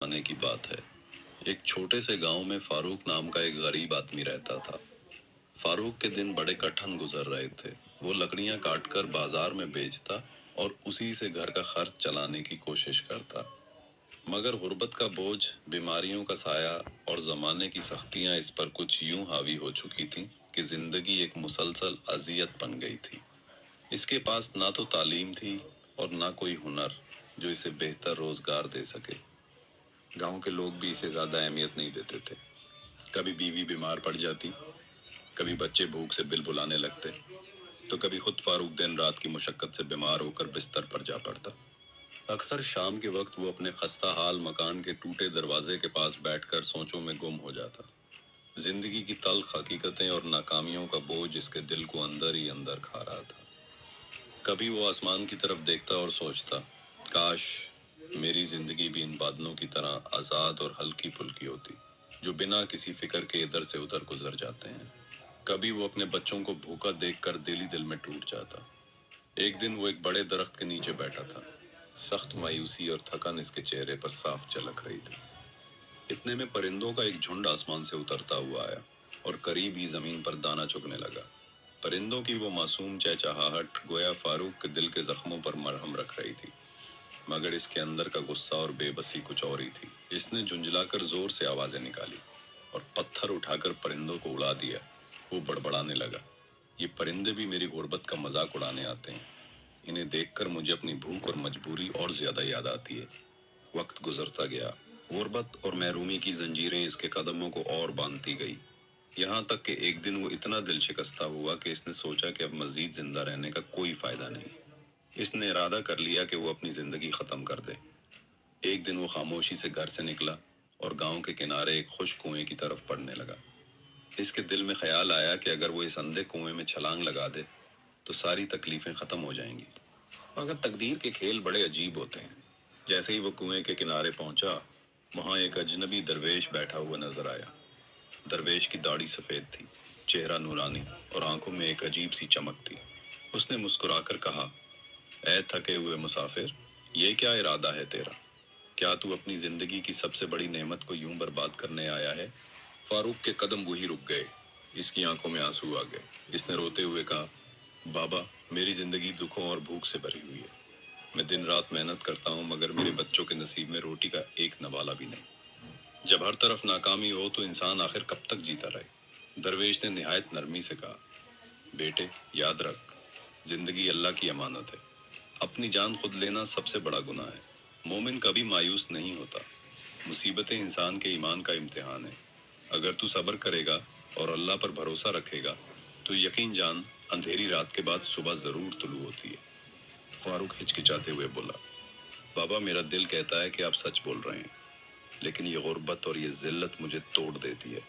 बचपने की बात है। एक छोटे से गांव में फारूक नाम का एक गरीब आदमी रहता था। फारूक के दिन बड़े कठिन गुजर रहे थे। वो लकड़ियां काटकर बाजार में बेचता और उसी से घर का खर्च चलाने की कोशिश करता। मगर गुर्बत का बोझ, बीमारियों का साया और जमाने की सख्तियां इस पर कुछ यूं हावी हो चुकी थीं कि जिंदगी एक मुसलसल अजियत बन गई थी। इसके पास ना तो तालीम थी और ना कोई हुनर जो इसे बेहतर रोजगार दे सके। गांव के लोग भी इसे ज्यादा अहमियत नहीं देते थे। कभी बीवी बीमार पड़ जाती, कभी बच्चे भूख से बिल बुलाने लगते, तो कभी खुद फारूक दिन रात की मुशक्कत से बीमार होकर बिस्तर पर जा पड़ता। अक्सर शाम के वक्त वो अपने खस्ता हाल मकान के टूटे दरवाजे के पास बैठकर सोचों में गुम हो जाता। जिंदगी की तल्ख हकीकतें और नाकामियों का बोझ इसके दिल को अंदर ही अंदर खा रहा था। कभी वो आसमान की तरफ देखता और सोचता, काश मेरी जिंदगी भी इन बादलों की तरह आज़ाद और हल्की फुल्की होती, जो बिना किसी फिक्र के इधर से उधर गुजर जाते हैं। कभी वो अपने बच्चों को भूखा देखकर दिल ही दिल में टूट जाता। एक दिन वो एक बड़े दरख्त के नीचे बैठा था। सख्त मायूसी और थकन इसके चेहरे पर साफ झलक रही थी। इतने में परिंदों का एक झुंड आसमान से उतरता हुआ आया और करीब ही जमीन पर दाना चुगने लगा। परिंदों की वो मासूम चहचहाहट गोया फारूक के दिल के जख्मों पर मरहम रख रही थी, मगर इसके अंदर का गुस्सा और बेबसी कुछ और ही थी। इसने झुंझलाकर जोर से आवाजें निकाली और पत्थर उठाकर परिंदों को उड़ा दिया। वो बड़बड़ाने लगा, ये परिंदे भी मेरी गुर्बत का मजाक उड़ाने आते हैं। इन्हें देखकर मुझे अपनी भूख और मजबूरी और ज्यादा याद आती है। वक्त गुजरता गया। गुर्बत और महरूमी की जंजीरें इसके कदमों को और बांधती गई। यहाँ तक कि एक दिन वो इतना दिल शिकस्ता हुआ कि इसने सोचा कि अब मजीद जिंदा रहने का कोई फायदा नहीं। इसने इरादा कर लिया कि वो अपनी जिंदगी खत्म कर दे। एक दिन वो खामोशी से घर से निकला और गांव के किनारे एक खुश्क कुएं की तरफ पड़ने लगा। इसके दिल में ख्याल आया कि अगर वो इस अंधे कुएं में छलांग लगा दे तो सारी तकलीफें खत्म हो जाएंगी। मगर तकदीर के खेल बड़े अजीब होते हैं। जैसे ही वो कुएं के किनारे पहुंचा, वहां एक अजनबी दरवेश बैठा हुआ नजर आया। दरवेश की दाढ़ी सफेद थी, चेहरा नूरानी और आंखों में एक अजीब सी चमक थी। उसने मुस्कुराकर कहा, ऐ थके हुए मुसाफिर, ये क्या इरादा है तेरा? क्या तू अपनी जिंदगी की सबसे बड़ी नेमत को यूं बर्बाद करने आया है? फारूक के कदम वही रुक गए। इसकी आंखों में आंसू आ गए। इसने रोते हुए कहा, बाबा, मेरी जिंदगी दुखों और भूख से भरी हुई है। मैं दिन रात मेहनत करता हूँ, मगर मेरे बच्चों के नसीब में रोटी का एक नवाला भी नहीं। जब हर तरफ नाकामी हो तो इंसान आखिर कब तक जीता रहे? दरवेश ने निहायत नरमी से कहा, बेटे, याद रख, जिंदगी अल्लाह की अमानत है। अपनी जान खुद लेना सबसे बड़ा गुनाह है। मोमिन कभी मायूस नहीं होता। मुसीबतें इंसान के ईमान का इम्तिहान है। अगर तू सब्र करेगा और अल्लाह पर भरोसा रखेगा तो यकीन जान, अंधेरी रात के बाद सुबह जरूर तुलू होती है। फारूक हिचकिचाते हुए बोला, बाबा, मेरा दिल कहता है कि आप सच बोल रहे हैं, लेकिन ये गुर्बत और ये जिल्लत मुझे तोड़ देती है।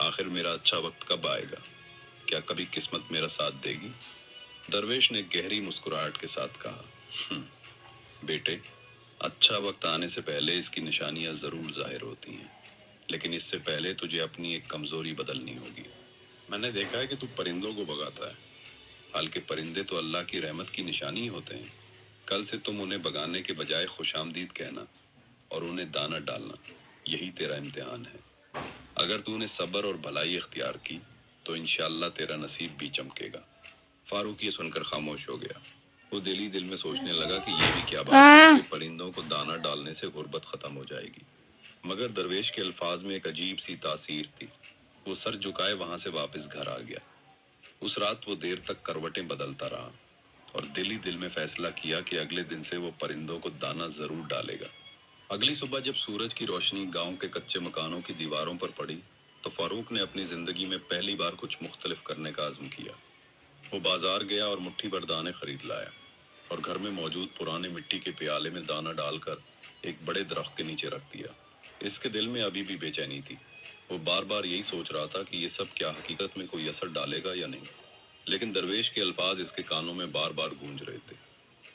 आखिर मेरा अच्छा वक्त कब आएगा? क्या कभी किस्मत मेरा साथ देगी? दरवेश ने गहरी मुस्कुराहट के साथ कहा, बेटे, अच्छा वक्त आने से पहले इसकी निशानियां जरूर जाहिर होती हैं, लेकिन इससे पहले तुझे अपनी एक कमजोरी बदलनी होगी। मैंने देखा है कि तू परिंदों को भगाता है, हालांकि परिंदे तो अल्लाह की रहमत की निशानी होते हैं। कल से तुम उन्हें भगाने के बजाय खुशामदीद कहना और उन्हें दाना डालना, यही तेरा इम्तिहान है। अगर तूने सब्र और भलाई इख्तियार की तो इंशाअल्लाह तेरा नसीब भी चमकेगा। फारूक ये सुनकर खामोश हो गया। वो दिल ही दिल में सोचने लगा कि ये भी क्या बात है कि परिंदों को दाना डालने से गुर्बत खत्म हो जाएगी। मगर दरवेश के अल्फाज में एक अजीब सी तासीर थी। वो सर झुकाए वहां से वापस घर आ गया। उस रात वो देर तक करवटें बदलता रहा और दिल ही दिल में फैसला किया कि अगले दिन से वो परिंदों को दाना जरूर डालेगा। अगली सुबह जब सूरज की रोशनी गांव के कच्चे मकानों की दीवारों पर पड़ी तो फारूक ने अपनी जिंदगी में पहली बार कुछ मुख्तलिफ करने का आज़म किया। वो बाजार गया और मुट्ठी भर दाने खरीद लाया और घर में मौजूद पुराने मिट्टी के प्याले में दाना डालकर एक बड़े दरख्त के नीचे रख दिया। इसके दिल में अभी भी बेचैनी थी। वो बार बार यही सोच रहा था कि ये सब क्या हकीकत में कोई असर डालेगा या नहीं, लेकिन दरवेश के अल्फाज इसके कानों में बार बार गूंज रहे थे।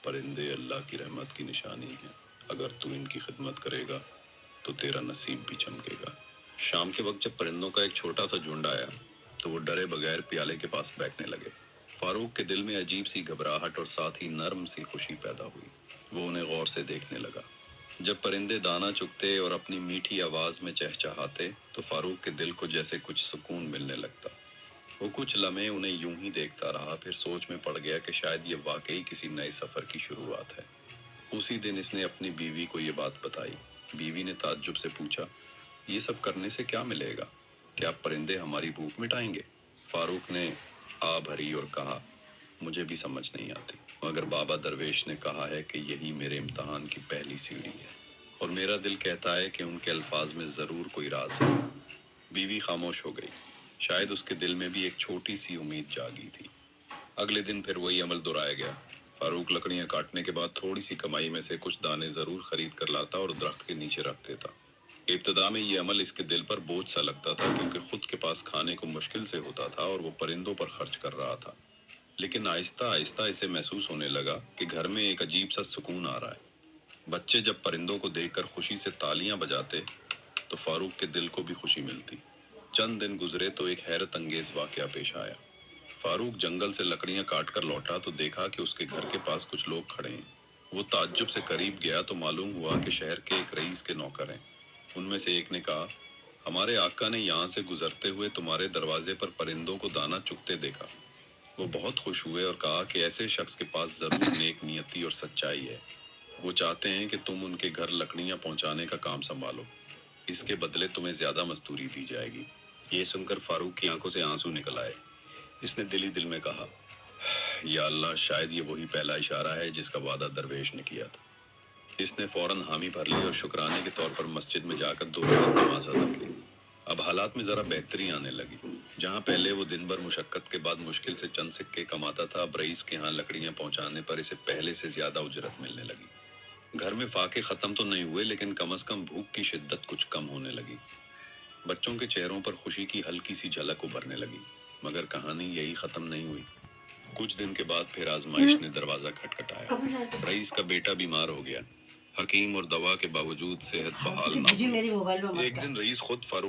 परिंदे अल्लाह की रहमत की निशानी है, अगर तू इनकी खिदमत करेगा तो तेरा नसीब भी चमकेगा। शाम के वक्त जब परिंदों का एक छोटा सा झुंड आया तो वो डरे बगैर प्याले के पास बैठने लगे। फारूक के दिल में अजीब सी घबराहट और साथ ही नर्म सी खुशी पैदा हुई। वो उन्हें गौर से देखने लगा। जब परिंदे दाना चुगते और अपनी मीठी आवाज में चहचहाते तो फारूक के दिल को जैसे कुछ सुकून मिलने लगता। वो कुछ लम्हे उन्हें यूं ही देखता रहा, फिर सोच में पड़ गया कि शायद ये वाकई किसी नए सफर की शुरुआत है। उसी दिन इसने अपनी बीवी को ये बात बताई। बीवी ने ताज्जुब से पूछा, ये सब करने से क्या मिलेगा? क्या परिंदे हमारी भूख मिटाएंगे? फारूक ने आ भरी और कहा, मुझे भी समझ नहीं आती, मगर बाबा दरवेश ने कहा है कि यही मेरे इम्तहान की पहली सीढ़ी है, और मेरा दिल कहता है कि उनके अल्फाज में ज़रूर कोई राज है। बीवी खामोश हो गई। शायद उसके दिल में भी एक छोटी सी उम्मीद जागी थी। अगले दिन फिर वही अमल दोहराया गया। फारूक लकड़ियां काटने के बाद थोड़ी सी कमाई में से कुछ दाने जरूर खरीद कर लाता और दरख्त के नीचे रख देता। इब्तदा में ये अमल इसके दिल पर बोझ सा लगता था, क्योंकि खुद के पास खाने को मुश्किल से होता था और वो परिंदों पर खर्च कर रहा था। लेकिन आहिस्ता आहिस्ता इसे महसूस होने लगा कि घर में एक अजीब सा सुकून आ रहा है। बच्चे जब परिंदों को देखकर खुशी से तालियां बजाते तो फारूक के दिल को भी खुशी मिलती। चंद दिन गुजरे तो एक हैरत अंगेज वाकया पेश आया। फारूक जंगल से लकड़ियां काट कर लौटा तो देखा कि उसके घर के पास कुछ लोग खड़े हैं। वो ताज्जुब से करीब गया तो मालूम हुआ कि शहर के एक रईस के नौकर हैं। उनमें से एक ने कहा, हमारे आका ने यहाँ से गुजरते हुए तुम्हारे दरवाजे पर परिंदों को दाना चुगते देखा। वो बहुत खुश हुए और कहा कि ऐसे शख्स के पास जरूर नेक नियति और सच्चाई है। वो चाहते हैं कि तुम उनके घर लकड़ियां पहुंचाने का काम संभालो। इसके बदले तुम्हें ज्यादा मजदूरी दी जाएगी। ये सुनकर फारूक की आंखों से आंसू निकल आए। इसने दिल ही दिल में कहा, या अल्लाह, शायद ये वही पहला इशारा है जिसका वादा दरवेश ने किया था। इसने फौरन हामी भर ली और शुक्राने के तौर पर मस्जिद में जाकर 2 रकात नमाज अदा की। अब हालात में जरा बेहतरी आने लगी। जहां पहले वो दिन भर मुशक्कत के बाद मुश्किल से चंद सिक्के कमाता था, अब रईस के यहाँ लकड़ियां पहुंचाने पर इसे पहले से ज्यादा उजरत मिलने लगी। घर में फाके खत्म तो नहीं हुए, लेकिन कम से कम भूख की शिद्दत कुछ कम होने लगी। बच्चों के चेहरों पर खुशी की हल्की सी झलक उभरने लगी। मगर कहानी यही खत्म नहीं हुई। कुछ दिन के बाद फिर आजमाइश ने दरवाजा खटखटाया। रईस का बेटा बीमार हो गया। हकीम और दवा के बावजूद सेहत बहाल ना हुई। एक दिन रईस खुद फारूक